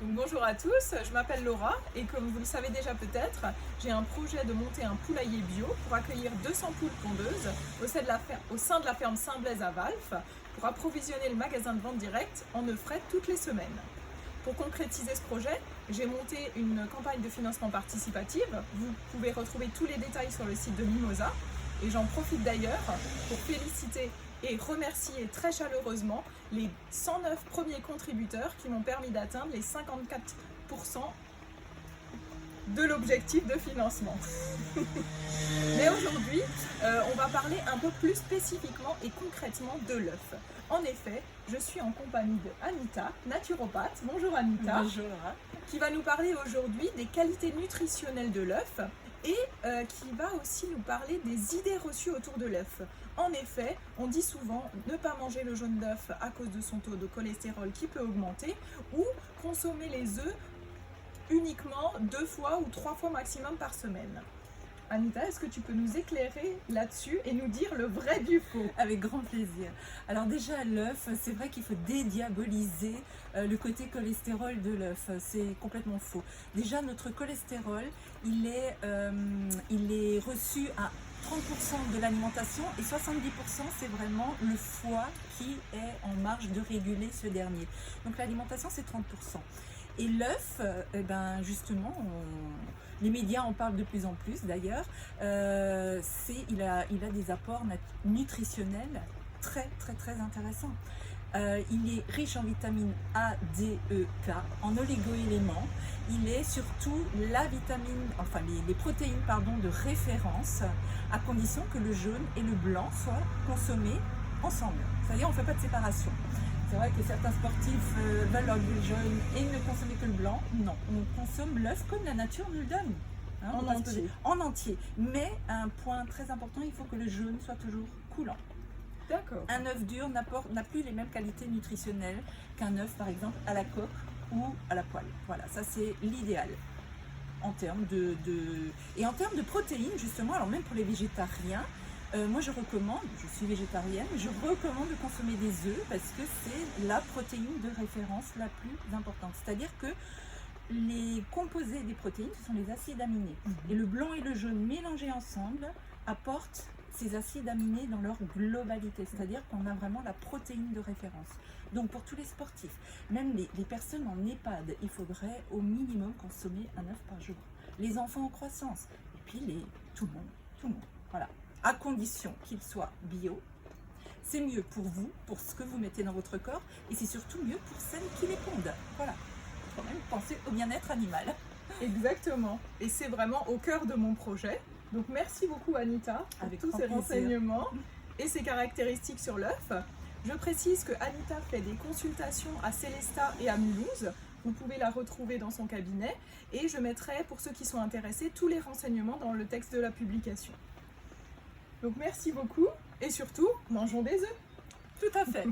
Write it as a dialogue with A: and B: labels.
A: Donc, bonjour à tous, je m'appelle Laura et comme vous le savez déjà peut-être, j'ai un projet de monter un poulailler bio pour accueillir 200 poules pondeuses au sein de la ferme Saint-Blaise à Valf pour approvisionner le magasin de vente directe en œufs frais toutes les semaines. Pour concrétiser ce projet, j'ai monté une campagne de financement participative. Vous pouvez retrouver tous les détails sur le site de Mimosa. Et j'en profite d'ailleurs pour féliciter et remercier très chaleureusement les 109 premiers contributeurs qui m'ont permis d'atteindre les 54% de l'objectif de financement. Mais aujourd'hui, on va parler un peu plus spécifiquement et concrètement de l'œuf. En effet, je suis en compagnie de Anita, naturopathe. Bonjour Anita.
B: Bonjour.
A: Qui va nous parler aujourd'hui des qualités nutritionnelles de l'œuf et qui va aussi nous parler des idées reçues autour de l'œuf. En effet, on dit souvent ne pas manger le jaune d'œuf à cause de son taux de cholestérol qui peut augmenter ou consommer les œufs uniquement 2 fois ou 3 fois maximum par semaine. Anita, est-ce que tu peux nous éclairer là-dessus et nous dire le vrai du faux?
B: Avec grand plaisir. Alors déjà, l'œuf, c'est vrai qu'il faut dédiaboliser le côté cholestérol de l'œuf. C'est complètement faux. Déjà, notre cholestérol, il est reçu à 30% de l'alimentation et 70% c'est vraiment le foie qui est en marge de réguler ce dernier. Donc l'alimentation, c'est 30%. Et l'œuf, justement, les médias en parlent de plus en plus d'ailleurs, il a des apports nutritionnels très intéressants. Il est riche en vitamines A, D, E, K, en oligo-éléments. Il est surtout la vitamine, enfin les protéines de référence, à condition que le jaune et le blanc soient consommés ensemble. C'est-à-dire on ne fait pas de séparation. C'est vrai que certains sportifs veulent leur bulle jaune et ne consommer que le blanc. Non, on consomme l'œuf comme la nature nous le donne. Hein, en entier. Mais un point très important, il faut que le jaune soit toujours coulant.
A: D'accord.
B: Un œuf dur n'a plus les mêmes qualités nutritionnelles qu'un œuf par exemple à la coque ou à la poêle. Voilà, ça c'est l'idéal. En termes et en termes de protéines justement, alors même pour les végétariens, moi je recommande, je suis végétarienne, je recommande de consommer des œufs parce que c'est la protéine de référence la plus importante. C'est-à-dire que les composés des protéines, ce sont les acides aminés. Et le blanc et le jaune mélangés ensemble apportent ces acides aminés dans leur globalité. C'est-à-dire qu'on a vraiment la protéine de référence. Donc pour tous les sportifs, même les personnes en EHPAD, il faudrait au minimum consommer un œuf par jour. Les enfants en croissance, et puis tout le monde. Voilà. À condition qu'il soit bio. C'est mieux pour vous, pour ce que vous mettez dans votre corps, et c'est surtout mieux pour celles qui les pondent. Voilà. Il faut quand même penser au bien-être animal.
A: Exactement. Et c'est vraiment au cœur de mon projet. Donc merci beaucoup Anita pour
B: Avec
A: tous
B: grand
A: ces
B: plaisir.
A: renseignements et ces caractéristiques sur l'œuf. Je précise que Anita fait des consultations à Célestat et à Mulhouse. Vous pouvez la retrouver dans son cabinet et je mettrai, pour ceux qui sont intéressés, tous les renseignements dans le texte de la publication. Donc merci beaucoup et surtout, mangeons des œufs.
B: Tout à fait.